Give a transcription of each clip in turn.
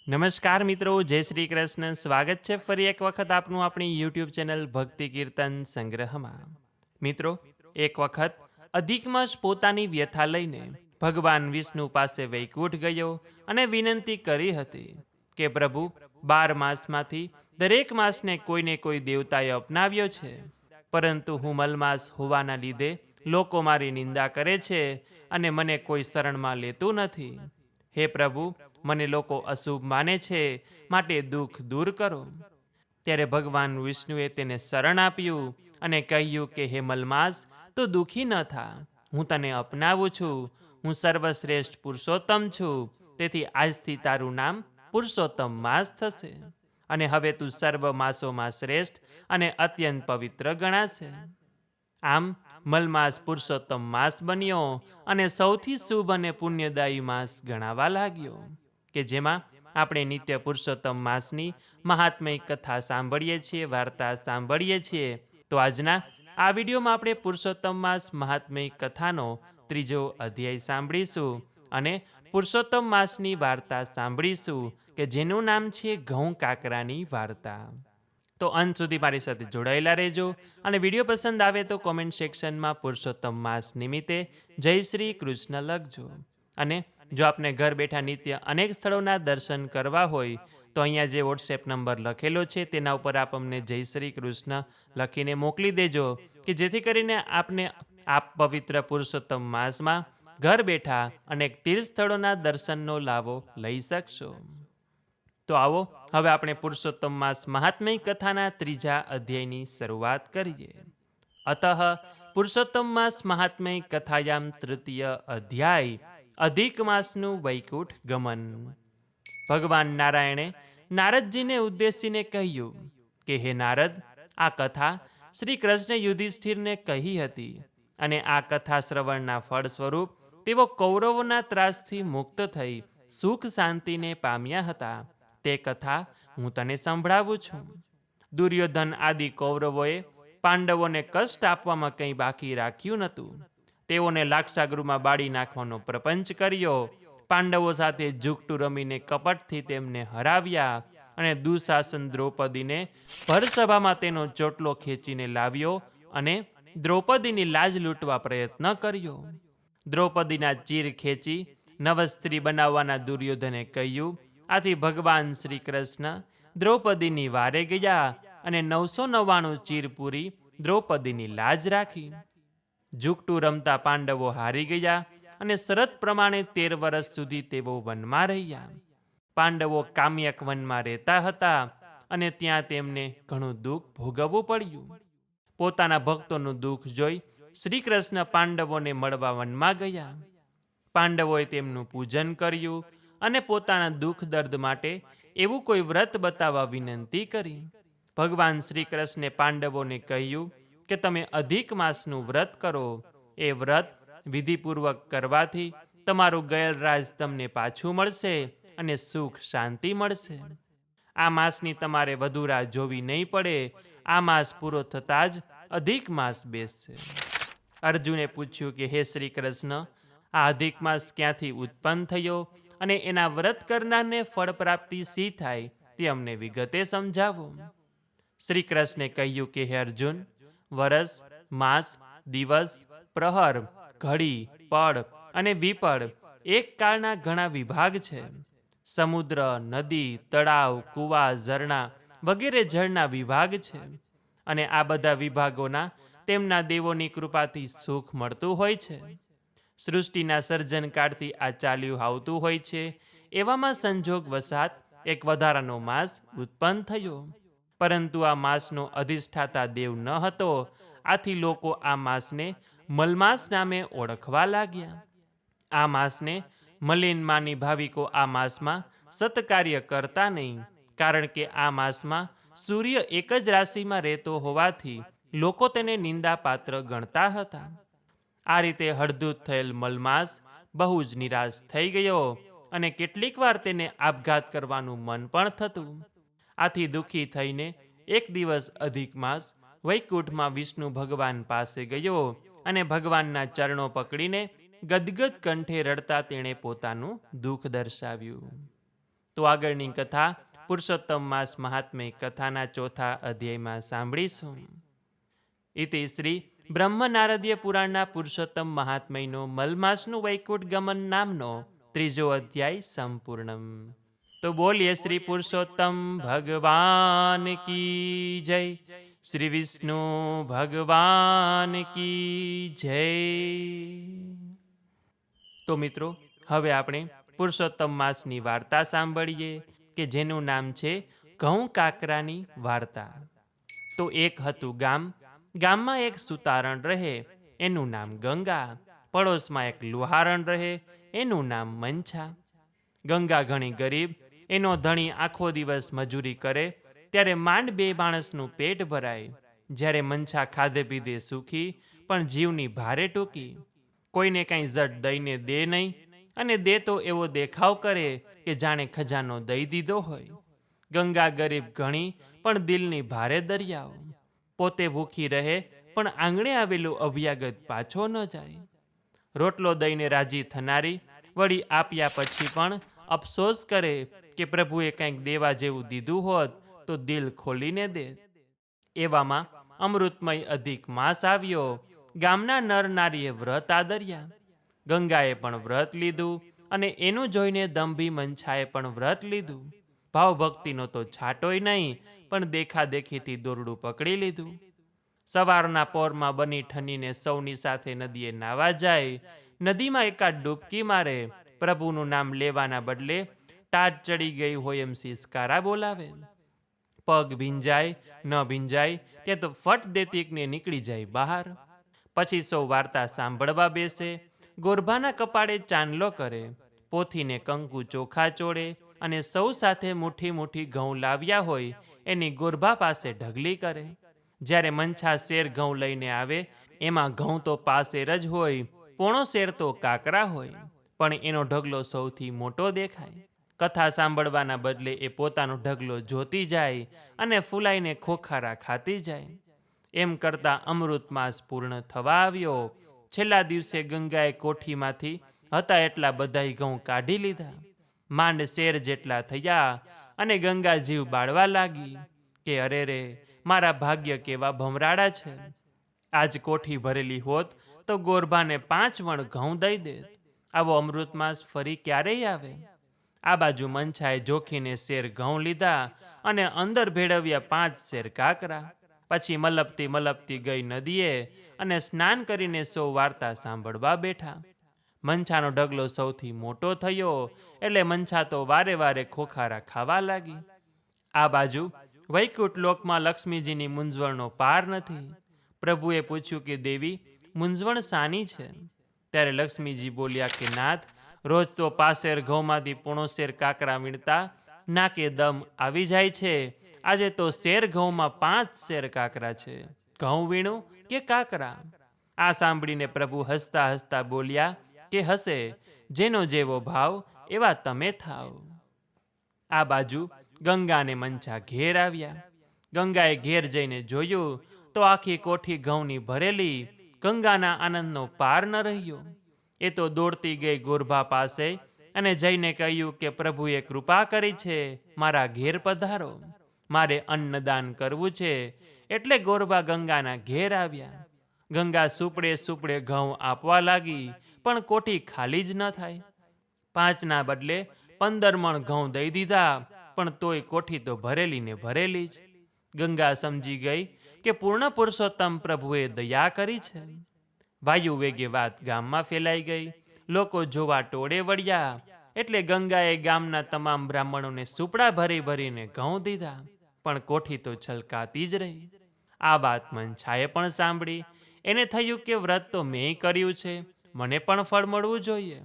નમસ્કાર મિત્રો, જય શ્રી કૃષ્ણ. સ્વાગત છે ફરી એક વખત આપનું આપણી યુટ્યુબ ચેનલ ભક્તિ કીર્તન સંગ્રહમાં. મિત્રો, એક વખત અધિક માસ પોતાની વ્યથા લઈને ભગવાન વિષ્ણુ પાસે વૈકુંઠ ગયો અને વિનંતી કરી હતી કે પ્રભુ, 12 માસમાંથી દરેક માસને કોઈને કોઈ દેવતાએ અપનાવ્યો છે, પરંતુ હું મલમાસ હોવાના લીધે લોકો મારી નિંદા કરે છે અને મને કોઈ શરણમાં લેતું નથી. હે પ્રભુ, મને લોકો અશુભ માને છે, માટે દુઃખ દૂર કરો. ત્યારે ભગવાન વિષ્ણુએ તેને શરણ આપ્યું અને કહ્યું કે હે મલમાસ, તો દુઃખી ન થા. હું તને અપનાવું છું. હું સર્વશ્રેષ્ઠ પુરુષોત્તમ છું. તેથી આજથી તારું નામ પુરુષોત્તમ માસ થશે અને હવે તું સર્વ માસોમાં શ્રેષ્ઠ અને અત્યંત પવિત્ર ગણાશે. આમ મલમાસ પુરુષોત્તમ માસ બન્યો અને સૌથી શુભ અને પુણ્યદાયી માસ ગણાવા લાગ્યો, કે જેમાં આપણે નિત્ય પુરુષોત્તમ માસની મહાત્મય કથા સાંભળીએ છીએ, વાર્તા સાંભળીએ છીએ. તો આજના આ વિડીયોમાં આપણે પુરુષોત્તમ માસ મહાત્મય કથાનો 3જો અધ્યાય સાંભળીશું અને પુરુષોત્તમ માસની વાર્તા સાંભળીશું, કે જેનું નામ છે ઘઉં કાકરાની વાર્તા. તો અંત સુધી મારી સાથે જોડાયેલા રહેજો અને વિડીયો પસંદ આવે તો કોમેન્ટ સેક્શનમાં પુરુષોત્તમ માસ નિમિત્તે જય શ્રી કૃષ્ણ લખજો. અને જો આપને ઘર બેઠા નિત્ય અનેક સ્થળોના દર્શન કરવા હોય તો અહીંયા જે વોટ્સએપ નંબર લખેલો છે તેના ઉપર આપ અમને જય શ્રી કૃષ્ણ લખીને મોકલી દેજો, કે જેથી કરીને આપને આપ પવિત્ર પુરુષોત્તમ માસમાં ઘર બેઠા અનેક તીર્થ સ્થળોના દર્શનનો લાભો લઈ શકશો. તો આવો હવે આપણે પુરુષોત્તમ માસ મહાત્મય કથાના 3જા અધ્યાયની શરૂઆત કરીએ. અતઃ પુરુષોત્તમ માસ મહાત્મય કથાયામ 3ય અધ્યાય અધિક માસનું વૈકુંઠ ગમન. ભગવાન નારાયણે નારદજીને ઉદ્દેશીને કહ્યું કે હે નારદ, આ કથા શ્રી કૃષ્ણ યુધિષ્ઠિરને કહી હતી અને આ કથા શ્રવણના ફળ સ્વરૂપ તેઓ કૌરવોના ત્રાસથી મુક્ત થઈ સુખ શાંતિને પામ્યા હતા. તે કથા હું તને સંભળાવું છું. દુર્યોધન આદિ કૌરવોએ પાંડવોને કષ્ટ આપવામાં કંઈ બાકી રાખ્યું નહોતું. તેઓને લાક્ષાગૃહમાં બાળી નાખવાનો પ્રપંચ કર્યો. પાંડવો સાથે જુગટું રમીને કપટથી તેમને હરાવ્યા અને દુશાસન દ્રૌપદીને ભરસભામાં તેનો ચોટલો ખેંચીને લાવ્યો અને દ્રૌપદીની લાજ લૂંટવા પ્રયત્ન કર્યો. દ્રૌપદીના ચીર ખેંચી નવસ્ત્રી બનાવવાના દુર્યોધને કહ્યું. આથી ભગવાન શ્રી કૃષ્ણ દ્રૌપદીની વારે ગયા અને 999 ચીર પૂરી દ્રૌપદીની લાજ રાખી. જુગટું રમતા પાંડવો હારી ગયા અને શરત પ્રમાણે 13 વર્ષ સુધી તેઓ વનમાં રહ્યા. પાંડવો કામ્યક વનમાં રહેતા હતા અને ત્યાં તેમને ઘણું દુઃખ ભોગવવું પડ્યું. પોતાના ભક્તોનું દુઃખ જોઈ શ્રી કૃષ્ણ પાંડવોને મળવા વનમાં ગયા. પાંડવોએ તેમનું પૂજન કર્યું અને પોતાના દુઃખ દર્દ માટે એવું કોઈ વ્રત બતાવવા વિનંતી કરી. ભગવાન શ્રી કૃષ્ણે પાંડવોને કહ્યું કે તમે અધિક માસનું વ્રત કરો. એ વ્રત વિધિપૂર્વક કરવાથી તમારું ગયેલ રાજ તમને પાછું મળશે અને સુખ શાંતિ મળશે. આ માસની તમારે વધુ રાહ જોવી નહીં પડે. આ માસ પૂરો થતાં જ અધિક માસ બેસશે. અર્જુને પૂછ્યું કે હે શ્રી કૃષ્ણ, આ અધિક માસ ક્યાંથી ઉત્પન્ન થયો અને એના વ્રત કરનારને ફળ પ્રાપ્તિ શી થાય તે અમને વિગતે સમજાવો. શ્રી કૃષ્ણે કહ્યું કે હે અર્જુન, વરસ, માસ, દિવસ, પ્રહર, ઘડી, પળ અને વિપળ એક કાળના ઘણા વિભાગ છે. સમુદ્ર, નદી, તળાવ, કૂવા, ઝરણા વગેરે જળના વિભાગ છે અને આ બધા વિભાગોના તેમના દેવોની કૃપાથી સુખ મળતું હોય છે. સૃષ્ટિના સર્જનકાળથી આ ચાલ્યું આવતું હોય છે. એવામાં સંજોગ વસાત એક વધારાનો માસ ઉત્પન્ન થયો, પરંતુ આ માસનો અધિષ્ઠાતા દેવ ન હતો. આથી લોકો આ માસને મલમાસ નામે ઓળખવા લાગ્યા. આ માસને મલિન માની ભાવિકો આ માસમાં સત્કાર્ય કરતા નહીં, કારણ કે આ માસમાં સૂર્ય એક જ રાશિમાં રહેતો હોવાથી લોકો તેને નિંદાપાત્ર ગણતા હતા. આ રીતે હળદૂત થયેલ મલમાસ બહુ જ નિરાશ થઈ ગયો અને કેટલીક વાર તેને આપઘાત કરવાનું મન પણ થતું. આથી દુઃખી થઈને એક દિવસ અધિક માસ વૈકુંઠમાં વિષ્ણુ ભગવાન પાસે ગયો અને ભગવાનના ચરણો પકડીને ગદગદ કંઠે રડતા તેણે પોતાનું દુઃખ દર્શાવ્યું. તો આગળની કથા પુરુષોત્તમ માસ મહાત્મ્ય કથાના ચોથા અધ્યાયમાં સાંભળીશું. ઇતિ શ્રી બ્રહ્મ નારદીય પુરાણના પુરુષોત્તમ મહાત્મ્યનો મલમાસનું વૈકુંઠ ગમન નામનો ત્રીજો અધ્યાય સંપૂર્ણમ. તો બોલીએ શ્રી પુરુષોત્તમ ભગવાન કી જય, શ્રી વિષ્ણુ ભગવાન કી જય. તો મિત્રો, હવે આપણે પુરુષોત્તમ માસની વાર્તા સાંભળીએ કે જેનું નામ છે ઘઉં કાકરાની વાર્તા. તો એક હતું ગામ. ગામમાં એક સુતારણ રહે, એનું નામ ગંગા. પડોશમાં એક લુહારણ રહે, એનું નામ મંછા. ગંગા ઘણી ગરીબ, એનો ધણી આખો દિવસ મજૂરી કરે ત્યારે માંડ બે માણસનું પેટ ભરાય. જ્યારે મંછા ખાધે પીધે સુખી, પણ જીવની ભારે ટૂંકી. કોઈને કાંઈ ઝટ દઈને દે નહીં, અને દે તો એવો દેખાવ કરે કે જાણે ખજાનો દઈ દીધો હોય. ગંગા ગરીબ ઘણી, પણ દિલની ભારે દરિયાઓ. પોતે ભૂખી રહે, પણ આંગણે આવેલું અભ્યાગત પાછો ન જાય. રોટલો દઈને રાજી થનારી વળી આપ્યા પછી પણ અફસોસ કરે કે પ્રભુએ કંઈક દેવા જેવું દીધું હોત તો દિલ ખોલીને દે. એવામાં અમૃતમય અધિક માસ આવ્યો. ગામના નર નારીએ વ્રત આદર્યા. ગંગાએ પણ વ્રત લીધું, અને એનું જોઈને દંભી મંછાએ પણ વ્રત લીધું. ભાવભક્તિનો તો છાંટોય નહીં, પણ દેખાદેખીથી દોરડું પકડી લીધું. સવારના પોરમાં બની ઠનીને સૌની સાથે નદીએ નાવા જાય. નદીમાં એકાદ ડૂબકી મારે. પ્રભુનું નામ લેવાના બદલે ટાટ ચડી ગઈ હોય એમ સિસકારા બોલાવે. પગ ભીંજાય ન ભીંજાય ત્યાં તો ફટ દેતીકને નીકળી જાય બહાર. પછી સૌ વાર્તા સાંભળવા બેસે. ગોરભાના કપાળે ચાંદલો કરે, પોથીને કંકુ ચોખા ચોળે, અને સૌ સાથે મુઠ્ઠી મુઠ્ઠી ઘઉં લાવ્યા હોય એની ગોરભા પાસે ઢગલી કરે. જ્યારે મંછા શેર ઘઉં લઈને આવે, એમાં ઘઉં તો પાસેર જ હોય, પોણો શેર તો કાકરા હોય, પણ એનો ઢગલો સૌથી મોટો દેખાય. કથા સાંભળવાના બદલે એ પોતાનો ઢગલો જોતી જાય અને ફૂલાઈને ખોખારા ખાતી જાય. એમ કરતાં અમૃત માસ પૂર્ણ થવા આવ્યો. છેલ્લા દિવસે ગંગાએ કોઠીમાંથી હતા એટલા બધાય ઘઉં કાઢી લીધા. માંડ શેર જેટલા થયા, અને ગંગા જીવ બાળવા લાગી કે અરે રે, મારા ભાગ્ય કેવા ભમરાડા છે. આજ કોઠી ભરેલી હોત તો ગોરભાને 5 વણ ઘઉં દઈ દેત. આવો અમૃત માસ ફરી ક્યારેય આવે? આ બાજુ મંછાએ જોખીને શેર ઘઉં લીધા અને અંદર ભેળવ્યા 5 શેર કાકરા. પછી મલપતી મલપતી ગઈ નદીએ, અને સ્નાન કરીને સૌ વાર્તા સાંભળવા બેઠા. મંછાનો ઢગલો સૌથી મોટો થયો, એટલે મંછા તો વારે વારે ખોખારા ખાવા લાગી. આ બાજુ વૈકુંઠ લોકમાં લક્ષ્મીજીની મૂંઝવણનો પાર નથી. પ્રભુએ પૂછ્યું કે દેવી, મૂંઝવણ સાની છે? ત્યારે લક્ષ્મીજી બોલ્યા કે નાથ, રોજ તો પાસેર ઘઉંમાંથી પોણો શેર કાકરા વીણતા નાકે દમ આવી જાય છે. આજે તો શેર ઘઉંમાં 5 શેર કાકરા છે. ઘઉં વીણું કે કાકરા? આ સાંભળીને પ્રભુ હસતા હસતા બોલ્યા કે હસે, જેનો જેવો ભાવ એવા તમે થાવ. આ બાજુ ગંગા અને મંછા ઘેર આવ્યા. ગંગાએ ઘેર જઈને જોયું તો આખી કોઠી ઘઉંની ભરેલી. ગંગાના આનંદનો પાર ન રહ્યો. એ તો દોડતી ગઈ ગોરભા પાસે અને જઈને કહ્યું કે પ્રભુએ કૃપા કરી છે, મારા ઘેર પધારો, મારે અન્નદાન કરવું છે. એટલે ગોરભા ગંગાના ઘેર આવ્યા. ગંગા સુપડે સુપડે ઘઉં આપવા લાગી, પણ કોઠી ખાલી જ ન થાય. 5ના બદલે 15 મણ ઘઉં દઈ દીધા, પણ તોય કોઠી તો ભરેલી ને ભરેલી જ. ગંગા સમજી ગઈ કે પૂર્ણ પુરુષોત્તમ પ્રભુએ દયા કરી છે. વાયુ વેગે વાત ગામમાં ફેલાઈ ગઈ. લોકો જોવા ટોળે વળ્યા. એટલે ગંગાએ ગામના તમામ બ્રાહ્મણોને સુપડા ભરી ભરીને ઘઉં દીધા, પણ કોઠી તો છલકાતી જ રહી. આ વાત મંછાએ પણ સાંભળી. એને થયું કે વ્રત તો મેં કર્યું છે, મને પણ ફળ મળવું જોઈએ.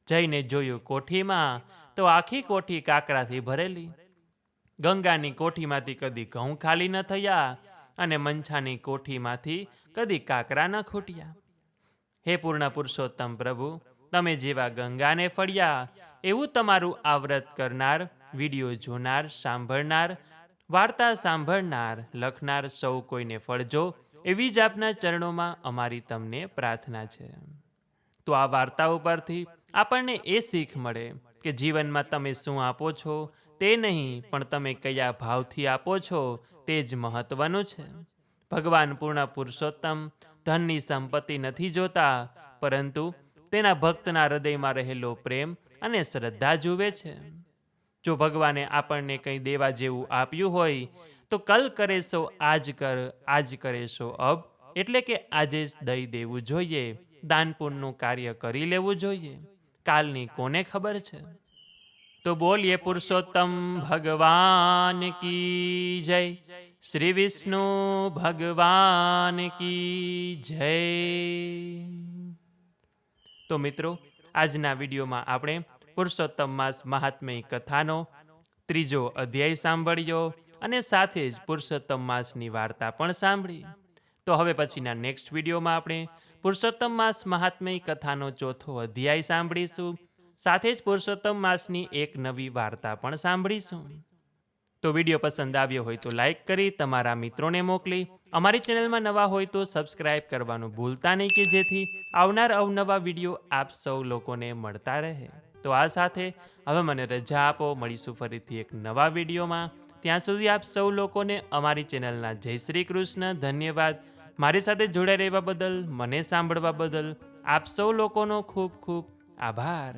જઈને જોયું કોઠીમાં તો આખી કોઠી કાકરાથી ભરેલી. ગંગાની કોઠીમાંથી કદી ઘઉં ખાલી ન થયા, અને મંછાની કોઠીમાંથી કદી કાકરા ન ખૂટ્યા. હે પૂર્ણ પુરુષોત્તમ પ્રભુ, તમે જેવા ગંગાને ફળ્યા, એવું તમારું આ વ્રત કરનાર, વિડીયો જોનાર, સાંભળનાર, વાર્તા સાંભળનાર, લખનાર સૌ કોઈને ફળજો, એવી જ આપના ચરણોમાં અમારી તમને પ્રાર્થના છે. તો આ વાર્તા ઉપરથી આપણને એ શીખ મળે કે જીવનમાં તમે શું આપો છો તે નહીં, પણ તમે કયા ભાવથી આપો છો તે જ મહત્વનું છે. ભગવાન પૂર્ણ પુરુષોત્તમ ધનની સંપત્તિ નથી જોતા, પરંતુ તેના ભક્તના હૃદયમાં રહેલો પ્રેમ અને શ્રદ્ધા જુએ છે. જો ભગવાને આપણને કંઈ દેવા જેવું આપ્યું હોય તો કલ કરે સો આજ કર, આજ કરે સો અબ, એટલે કે આજે જ દઈ દેવું જોઈએ. દાન પુણ્યનું કાર્ય કરી લેવું જોઈએ. કાલની કોને ખબર છે. તો બોલીએ પુરુષોત્તમ ભગવાન કી જય, શ્રી વિષ્ણુ ભગવાન કી જય. તો મિત્રો, આજના વિડીયોમાં આપણે પુરુષોત્તમ માસ મહાત્મ્ય કથાનો 3જો અધ્યાય સાંભળ્યો અને સાથે જ પુરુષોત્તમ માસની વાર્તા પણ સાંભળી. તો હવે પછીના નેક્સ્ટ વિડીયોમાં આપણે પુરુષોત્તમ માસ મહાત્મ્ય કથાનો 4થો અધ્યાય સાંભળીશું. સાથે જ પુરુષોત્તમ માસની એક નવી વાર્તા પણ સાંભળીશું. તો વિડીયો પસંદ આવ્યો હોય તો લાઈક કરી તમારા મિત્રોને મોકલી, અમારી ચેનલમાં નવા હોય તો સબસ્ક્રાઈબ કરવાનું ભૂલતા નહીં, કે જેથી આવનાર અવનવા વિડીયો આપ સૌ લોકોને મળતા રહે. તો આ સાથે હવે મને રજા આપો. મળીશું ફરીથી એક નવા વિડીયોમાં. ત્યાં સુધી આપ સૌ લોકોને અમારી ચેનલના જય શ્રી કૃષ્ણ. ધન્યવાદ. મારી સાથે જોડાઈ રહેવા બદલ, મને સાંભળવા બદલ આપ સૌ લોકોનો ખૂબ ખૂબ આભાર.